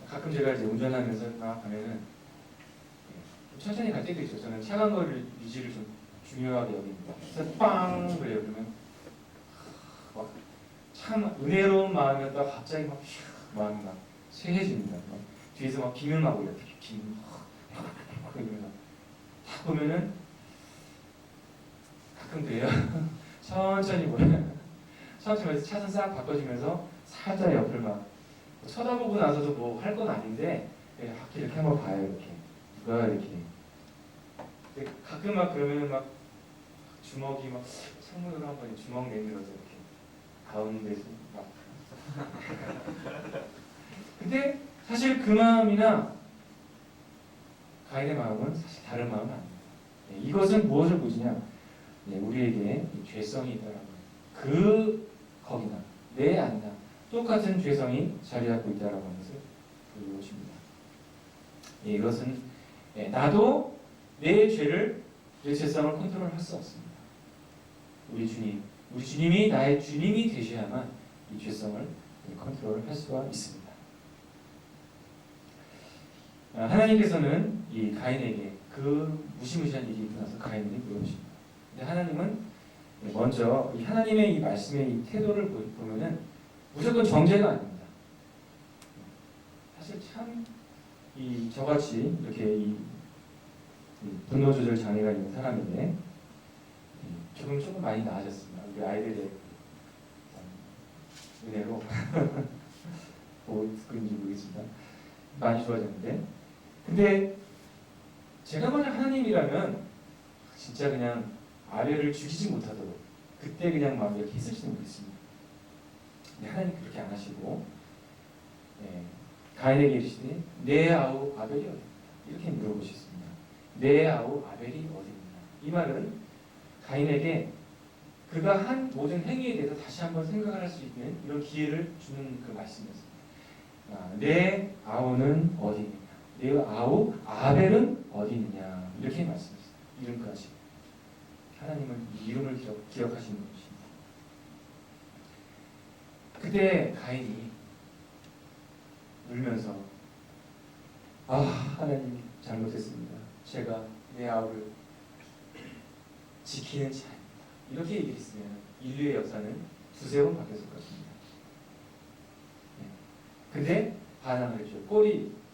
가끔 제가 이제 운전하면서 막 가면은 천천히 갈 때도 있죠. 저는 차간 거리를 유지를 좀 중요하게 여깁니다. 그래서 빵 그래요. 그러면 막 참 은혜로운 마음이었다가 갑자기 막 마음이 막 쇠해집니다. 막 뒤에서 막 비밀 막 올려. 비밀 막 이러면서 딱 보면은 가끔 그래요. 천천히 보면 천천히 차선 싹 바꿔주면서 살짝 옆을 막 쳐다보고 나서도 뭐 할 건 아닌데 이렇게 한번 봐요. 이렇게 누가 이렇게 가끔 막 그러면은 막 주먹이 막 창문으로 한번 주먹 내밀어서 이렇게 가운데서 막 근데 사실 그 마음이나 가인의 마음은 사실 다른 마음은 아닙니다. 이것은 무엇을 보시냐? 우리에게 죄성이 있다라는 그 거기나 내 안이나 똑같은 죄성이 자리 잡고 있다라는 것을 보여주고 싶습니다. 이것은 나도 내 죄를 내 죄성을 컨트롤할 수 없습니다. 우리 주님이 나의 주님이 되셔야만 이 죄성을 컨트롤할 수가 있습니다. 하나님께서는 이 가인에게 그 무시무시한 일이 있고 나서 가인에게 물어보십니다. 근데 하나님은 먼저 이 하나님의 이 말씀의 이 태도를 보면은 무조건 정죄가 아닙니다. 사실 참 저같이 이렇게 이 분노 조절 장애가 있는 사람인데 조금 많이 나아졌습니다. 우리 아이들의 은혜로 보고 있는지 모르겠습니다. 많이 좋아졌는데, 근데 제가 만약 하나님이라면 진짜 그냥 아벨을 죽이지 못하도록 그때 그냥 막 이렇게 했을지도 모르겠습니다. 근데 하나님 그렇게 안 하시고 가인에게 이르시되 내 아우 아벨이 어디냐 이렇게 물어보셨습니다. 내 아우 아벨이 어디냐. 이 말은 가인에게 그가 한 모든 행위에 대해서 다시 한번 생각을 할 수 있는 이런 기회를 주는 그 말씀이었습니다. 내 아우는 어디 있느냐, 내 아우 아벨은 어디 있느냐 이렇게 말씀했어요. 이름까지 하나님은 이름을 기억하시는 분이십니다. 그때 가인이 울면서 하나님 잘못했습니다. 제가 내 아우를 지키는 자입니다. 이렇게 얘기했으면 인류의 역사는 두세 번 바뀌었을 것입니다. 근데 반항을 했죠.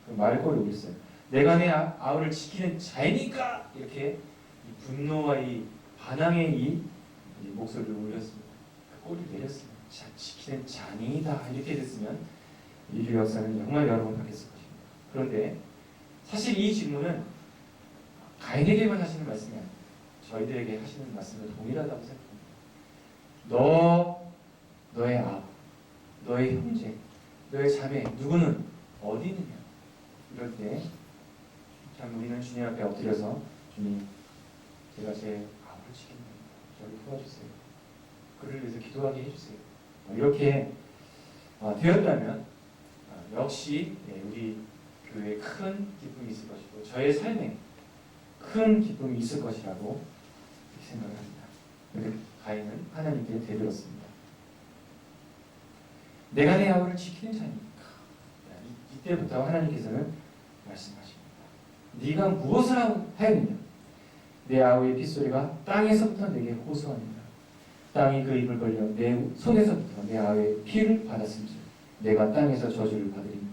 말꼬리 올렸어요. 내가 내 아우를 지키는 자이니까 이렇게 이 분노와 이 반항의 이 목소리를 올렸습니다. 그 꼬리를 내렸습니다. 지키는 자니다 이렇게 됐으면 인류 역사는 정말 여러 번 바뀌었을 것입니다. 그런데 사실 이 질문은 가인에게만 하시는 말씀이 아닙니다. 저희들에게 하시는 말씀은 동일하다고 생각합니다. 너의 아우, 너의 형제, 너의 자매 누구는 어디 있느냐? 이럴 때 참 우리는 주님 앞에 엎드려서 주님, 제가 제 아우를 지킵니다. 저를 도와주세요. 그를 위해서 기도하게 해주세요. 이렇게 되었다면 역시 우리 교회에 큰 기쁨이 있을 것이고 저의 삶에 큰 기쁨이 있을 것이라고 생각을 합니다. 그런데 가인은 하나님께 대들었습니다. 내가 내 아우를 지키는 자니까. 이때부터 하나님께서는 말씀하십니다. 네가 무엇을 하였느냐? 내 아우의 핏소리가 땅에서부터 내게 호소하느니라. 땅이 그 입을 벌려 내 손에서부터 내 아우의 피를 받았은즉 내가 땅에서 저주를 받으리니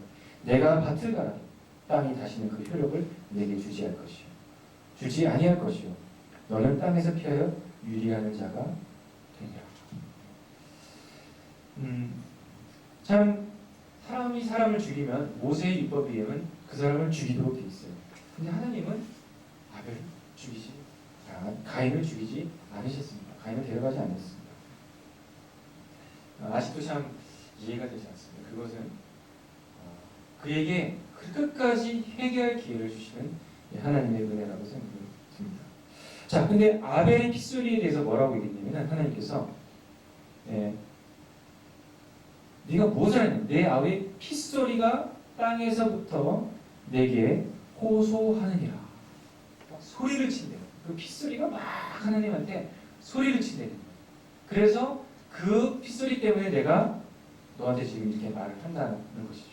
내가 밭을 갈아도 땅이 다시는 그 효력을 내게 주지 아니할 것이요 너는 땅에서 피하여 유리하는 자가 되리라. 참 사람이 사람을 죽이면 모세의 율법에 의하면 그 사람을 죽이도록 돼 있어요. 근데 하나님은 가인을 죽이지 않으셨습니다. 가인을 데려가지 않으셨습니다. 아직도 참 이해가 되지 않습니다. 그것은 그에게 끝까지 회개할 기회를 주시는 하나님의 은혜라고 생각이 듭니다. 자, 근데 아벨의 핏소리에 대해서 뭐라고 얘기했냐면 하나님께서 네가 무엇을 했냐? 내 아우의 핏소리가 땅에서부터 내게 호소하느니라. 소리를 친대요. 그 핏소리가 막 하나님한테 소리를 친대요. 그래서 그 핏소리 때문에 내가 너한테 지금 이렇게 말을 한다는 것이죠.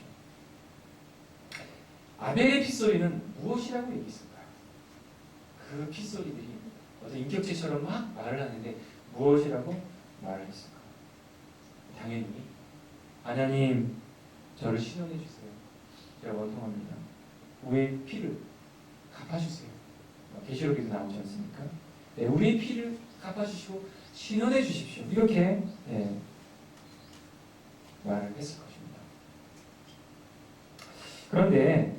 아벨의 핏소리는 무엇이라고 얘기했을까요? 그 핏소리들이 어떤 인격체처럼 막 말을 하는데 무엇이라고 말을 했을까요? 당연히 하나님 저를 신원해 주세요. 제가 원통합니다. 우리의 피를 갚아주세요. 계시록에도 나오지 않습니까? 우리의 피를 갚아주시고 신원해 주십시오. 이렇게 말을 했을 것입니다. 그런데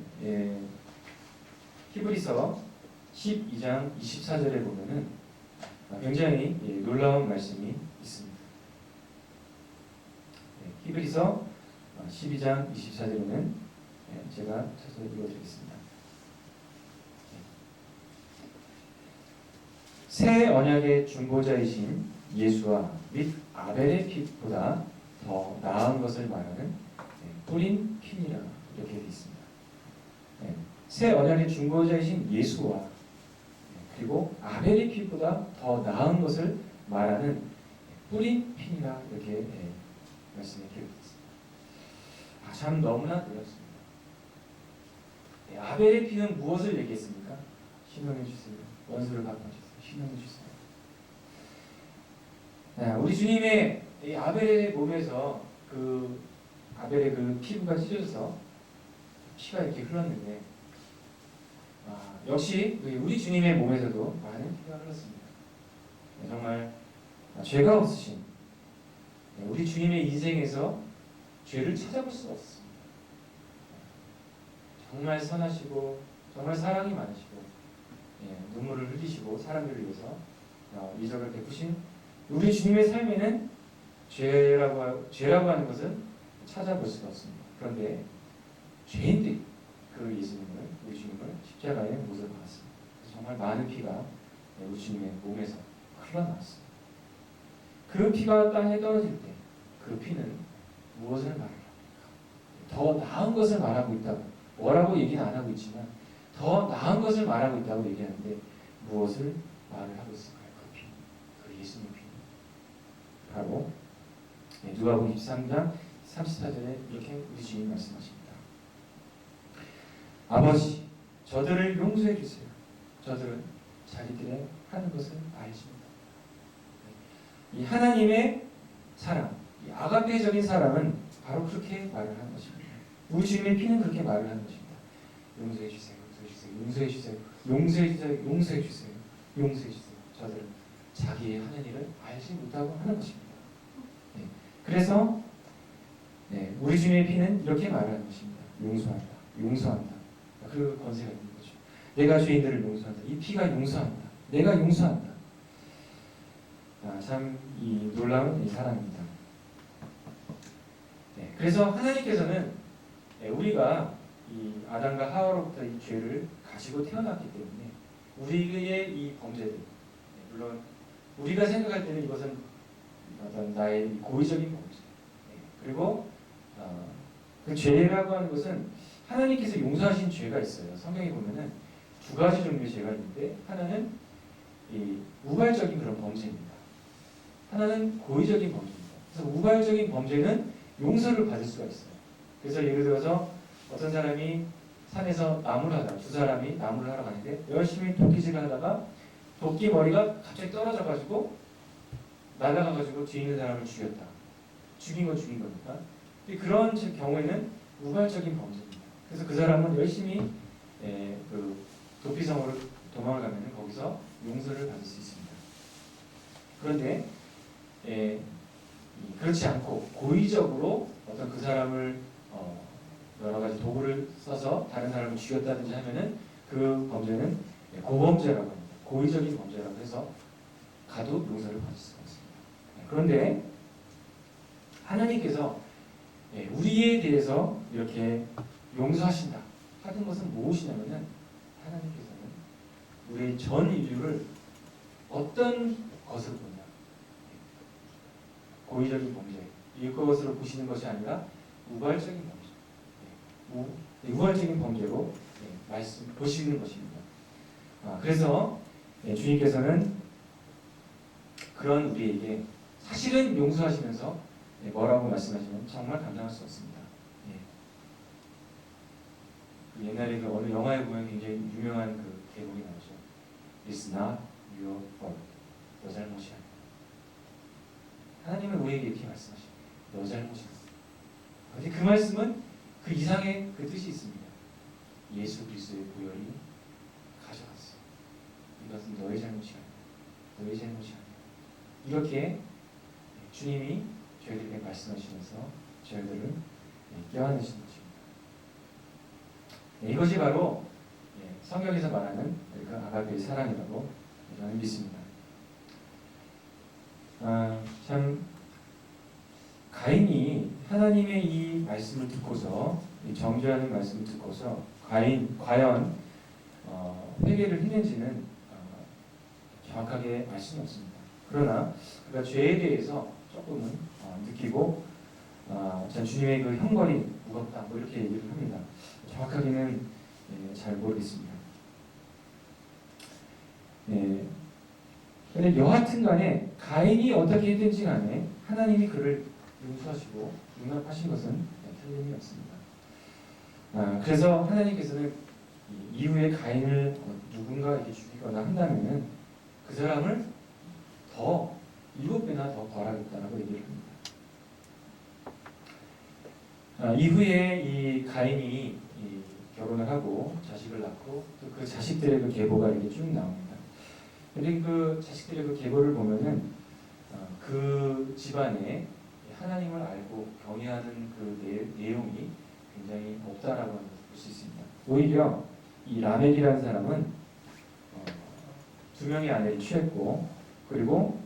히브리서 12장 24절에 보면은 굉장히 놀라운 말씀이 있습니다. 히브리서 12장 24절에는 제가 찾아 읽어드리겠습니다. 새 언약의 중보자이신 예수와 및 아벨의 피보다 더 나은 것을 말하는 뿌린 피니라 이렇게 되어 있습니다. 새 언약의 중보자이신 예수와 그리고 아벨의 피보다 더 나은 것을 말하는 뿌린 피니라 이렇게 말씀이 기록되었습니다. 참 너무나 놀랍습니다. 아벨의 피는 무엇을 얘기했습니까? 신명해 주세요. 원수를 갚아주세요. 신명해 주세요. 우리 주님의 이 아벨의 몸에서 그 아벨의 그 피부가 찢어져서 피가 이렇게 흘렀는데 역시 우리 주님의 몸에서도 많은 피가 흘렀습니다. 정말 죄가 없으신 우리 주님의 인생에서 죄를 찾아볼 수가 없습니다. 정말 선하시고 정말 사랑이 많으시고 눈물을 흘리시고 사람들을 위해서 이적을 베푸신 우리 주님의 삶에는 죄라고 하는 것은 찾아볼 수가 없습니다. 그런데 죄인들이 그 예수님을 우리 주님을 십자가에 못을 박았습니다. 정말 많은 피가 우리 주님의 몸에서 흘러나왔습니다. 그 피가 땅에 떨어질 때 그 피는 무엇을 말합니까? 더 나은 것을 말하고 있다고 뭐라고 얘기는 안 하고 있지만 더 나은 것을 말하고 있다고 얘기하는데 무엇을 말을 하고 있을까요? 그 피, 그 예수님 피 바로 누가복음 23장 34절에 이렇게 우리 주님 말씀하십니다. 아버지, 저들을 용서해 주세요. 저들은 자기들의 하는 것을 알십니다. 이 하나님의 사랑, 이 아가페적인 사랑은 바로 그렇게 말을 하는 것입니다. 우리 주님의 피는 그렇게 말을 하는 것입니다. 용서해 주세요. 용서해 주세요. 용서해 주세요. 용서해 주세요. 용서해 주세요. 저들은 자기의 하는 일을 알지 못하고 하는 것입니다. 그래서 우리 주님의 피는 이렇게 말하는 것입니다. 용서한다. 용서한다. 그 권세가 있는 거죠. 내가 죄인들을 용서한다. 이 피가 용서한다. 내가 용서한다. 참 이 놀라운 이 사랑입니다. 그래서 하나님께서는 우리가 이 아담과 하와로부터 이 죄를 가지고 태어났기 때문에 우리의 이 범죄들, 물론 우리가 생각할 때는 이것은 어떤 나의 고의적인 범죄, 그리고 그 죄라고 하는 것은 하나님께서 용서하신 죄가 있어요. 성경에 보면은 두 가지 종류의 죄가 있는데 하나는 이 우발적인 그런 범죄입니다. 하나는 고의적인 범죄입니다. 그래서 우발적인 범죄는 용서를 받을 수가 있어요. 그래서 예를 들어서 어떤 사람이 산에서 나무를 하다가 두 사람이 나무를 하러 가는데 열심히 도끼질을 하다가 도끼 머리가 갑자기 떨어져가지고 날아가가지고 뒤에 있는 사람을 죽였다. 죽인 건 죽인 거니까. 근데 그런 경우에는 우발적인 범죄입니다. 그래서 그 사람은 열심히 그 도피성으로 도망을 가면 거기서 용서를 받을 수 있습니다. 그런데 그렇지 않고 고의적으로 어떤 그 사람을 여러 가지 도구를 써서 다른 사람을 죽였다든지 하면은 그 범죄는 고범죄라고 합니다. 고의적인 범죄라고 해서 가도 용서를 받을 수가 있습니다. 그런데 하나님께서 우리에 대해서 이렇게 용서하신다 하는 것은 무엇이냐면은 하나님께서는 우리의 전 인류를 어떤 것으로 보냐, 고의적인 범죄 이것으로 보시는 것이 아니라 우발적인 범죄, 우발적인 범죄로 보시는 것입니다. 그래서 주님께서는 그런 우리에게 사실은 용서하시면서 뭐라고 말씀하시면 정말 감당할 수 없습니다. 옛날에 그 어느 영화에 보면 굉장히 유명한 그 대목이 나오죠. It's not your fault. 너 잘못이 아니야. 하나님은 우리에게 이렇게 말씀하십니다. 너 잘못이었어. 그런데 그 말씀은 그 이상의 그 뜻이 있습니다. 예수 그리스도의 보혈이 가져갔어. 이것은 너의 잘못이 아니야. 너의 잘못이 아니야. 이렇게 주님이 저희들에게 말씀하시면서 저희들을 껴안으시는 것입니다. 이것이 바로 성경에서 말하는 그 아가페의 사랑이라고 저는 믿습니다. 참 가인이 하나님의 이 말씀을 듣고서, 이 정죄하는 말씀을 듣고서 과연 회개를 했는지는 정확하게 알 수는 없습니다. 그러나 그가 죄에 대해서 조금은 느끼고 전 주님의 그 형벌이 무겁다 뭐 이렇게 얘기를 합니다. 정확하게는 잘 모르겠습니다. 근데 여하튼 간에 가인이 어떻게 했든지 간에 하나님이 그를 용서하시고 용납하신 것은 틀림이 없습니다. 그래서 하나님께서는 이후에 가인을 누군가 이렇게 죽이거나 한다면은 그 사람을 더 7배나 더 벌하겠다라고 얘기를 합니다. 이후에 이 가인이 결혼을 하고 자식을 낳고 또 그 자식들의 그 계보가 이렇게 쭉 나옵니다. 근데 그 자식들의 그 계보를 보면은 그 집안에 하나님을 알고 경외하는 그 내용이 굉장히 없다라고 볼 수 있습니다. 오히려 이 라멕이라는 사람은 2명의 아내를 취했고 그리고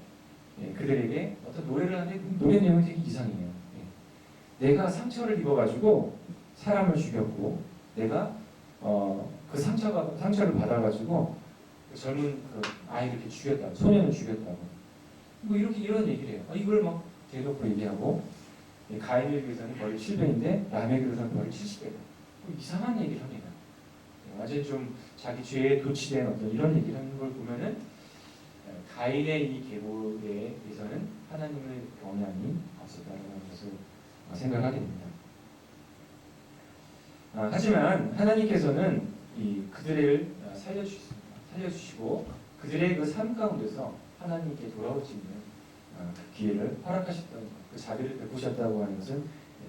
그들에게 어떤 노래를 하는데 노래 내용이 되게 이상해요. 내가 상처를 입어가지고 사람을 죽였고 내가 그 상처를 받아가지고 그 젊은 그 아이를 이렇게 죽였다고 소년을 죽였다고 뭐 이런 얘기를 해요. 이걸 막 대놓고 얘기하고 가인을 위해서는 벌이 7배인데 라멕을 위해서는 벌이 70배다. 이상한 얘기를 합니다. 완전 좀 자기 죄에 도취된 어떤 이런 얘기를 하는 걸 보면은 가인의 이 계보에 대해서는 하나님의 경향이 없었다는 것을 생각하게 됩니다. 하지만 하나님께서는 그들을 살려주시고 그들의 그 삶 가운데서 하나님께 돌아올 수 있는 그 기회를 허락하셨다는 것, 그 자비를 베푸셨다고 하는 것은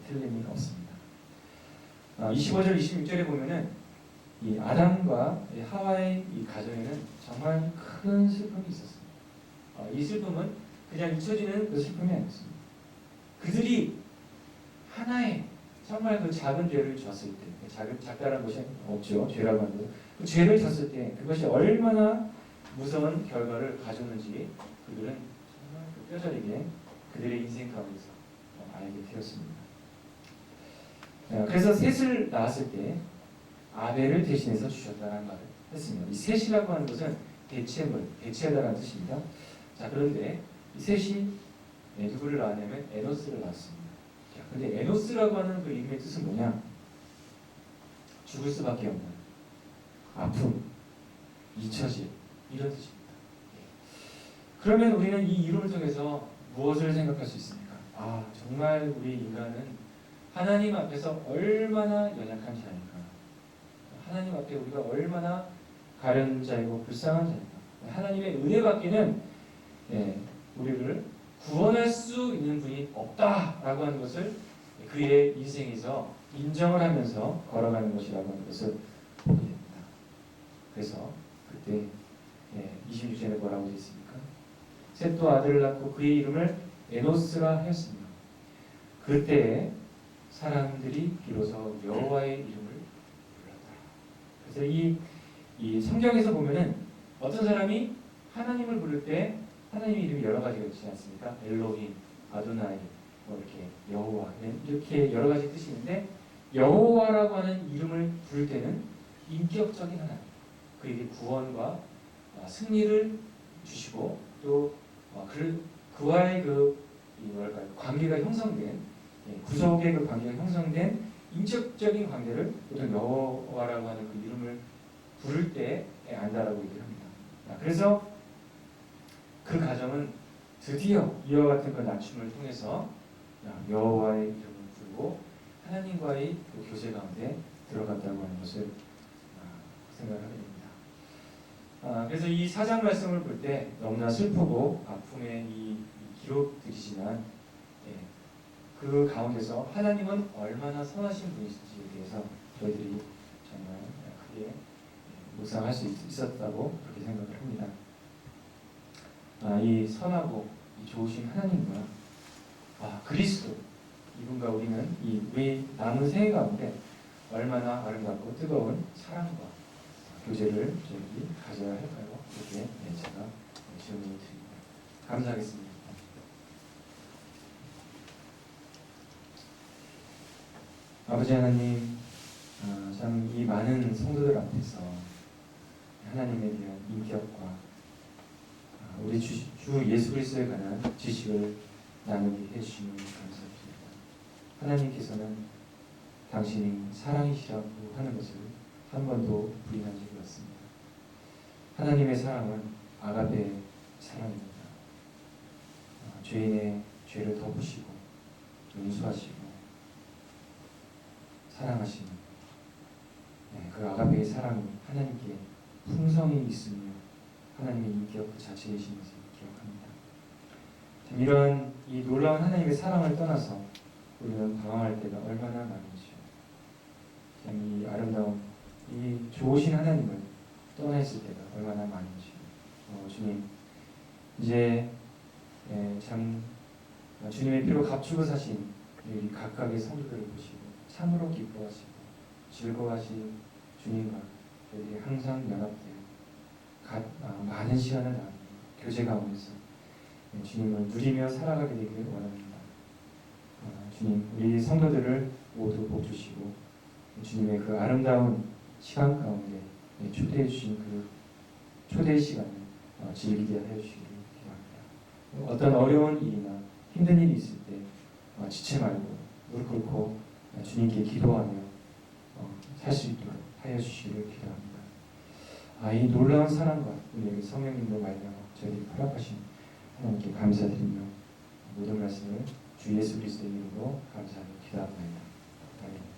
틀림이 없습니다. 25절, 26절에 보면은 이 아담과 하와의 이 가정에는 정말 큰 슬픔이 있었습니다. 이 슬픔은 그냥 잊혀지는 그 슬픔이 아니었습니다. 그들이 하나의 정말 그 작은 죄를 졌을 때, 작다라는 것이 없죠. 죄라고 하는 것. 그 죄를 졌을 때 그것이 얼마나 무서운 결과를 가져오는지 그들은 정말 그 뼈저리게 그들의 인생 가운데서 알게 되었습니다. 그래서 셋을 낳았을 때 아벨을 대신해서 주셨다는 말을 했습니다. 이 셋이라고 하는 것은 대체하다라는 뜻입니다. 자, 그런데 이 셋이 누구를 낳았냐면 에노스를 낳았습니다. 자, 근데 에노스라고 하는 그 이름의 뜻은 뭐냐? 죽을 수밖에 없는 아픔, 잊혀짐 이런 뜻입니다. 그러면 우리는 이 이름을 통해서 무엇을 생각할 수 있습니까? 정말 우리 인간은 하나님 앞에서 얼마나 연약한 자인가? 하나님 앞에 우리가 얼마나 가련 자이고 불쌍한 자인가? 하나님의 은혜밖에는 우리를 구원할 수 있는 분이 없다라고 하는 것을 그의 인생에서 인정을 하면서 걸어가는 것이라고 하는 것을 보게 됩니다. 그래서 그때 26절에 뭐라고 되어 있습니까? 셋도 아들을 낳고 그의 이름을 에노스라 하였습니다. 그때 사람들이 비로소 여호와의 이름을 불렀다. 그래서 이 성경에서 보면은 어떤 사람이 하나님을 부를 때 하나님의 이름이 여러 가지가 있지 않습니까? 엘로힘, 아도나이, 뭐 이렇게 여호와 이렇게 여러 가지 뜻이 있는데 여호와라고 하는 이름을 부를 때는 인격적인 하나님, 그에게 구원과 승리를 주시고 또 그와의 관계가 형성된 구속의 그 관계가 형성된 인격적인 관계를 보통 여호와라고 하는 그 이름을 부를 때 안다라고 얘기를 합니다. 그래서 그 가정은 드디어 이와 같은 그 낮춤을 통해서 여호와의 이름을 부르고 하나님과의 그 교제 가운데 들어갔다고 하는 것을 생각하게 됩니다. 그래서 이 4장 말씀을 볼 때 너무나 슬프고 아픔의 이 기록들이지만 그 가운데서 하나님은 얼마나 선하신 분이신지에 대해서 저희들이 정말 크게 묵상할 수 있었다고 그렇게 생각을 합니다. 이 선하고 이 좋으신 하나님과 그리스도 이분과 우리는 우리 남은 생애 가운데 얼마나 아름답고 뜨거운 사랑과 교제를 저희들이 가져야 할까요? 이렇게 제가 질문을 드립니다. 감사하겠습니다. 아버지 하나님, 참 이 많은 성도들 앞에서 하나님에 대한 인격과 우리 주 예수 그리스도에 관한 지식을 나누게 해주시니 감사드립니다. 하나님께서는 당신이 사랑이시라고 하는 것을 한 번도 부인한 적이 없습니다. 하나님의 사랑은 아가페 사랑입니다. 죄인의 죄를 덮으시고 용서하시고 사랑하시는 그 아가페의 사랑이 하나님께 풍성이 있으며 하나님의 인격 그 자체이신 것을 기억합니다. 참 이런 이 놀라운 하나님의 사랑을 떠나서 우리는 방황할 때가 얼마나 많은지요. 참 이 아름다운 이 좋으신 하나님을 떠나 있을 때가 얼마나 많은지요. 주님, 이제 참 주님의 피로 값주고 사신 우리 각각의 성도들을 보시고 참으로 기뻐하시고 즐거워하신 주님과 저희들이 항상 연합되어 많은 시간을 나누고 교제 가운데서 주님을 누리며 살아가게 되기를 원합니다. 주님, 우리 성도들을 모두 복 주시고 주님의 그 아름다운 시간 가운데 초대해 주신 그 초대의 시간을 즐기게 하여 주시기를 기도합니다. 어떤 어려운 일이나 힘든 일이 있을 때 지체 말고 무릎 꿇고 주님께 기도하며 살 수 있도록 하여 주시기를 기도합니다. 이 놀라운 사랑과 우리에게 성령님으로 말미암아 저희에게 허락하신 하나님께 감사드리며 모든 말씀을 주 예수 그리스도의 이름으로 감사하며 기도합니다. 아멘.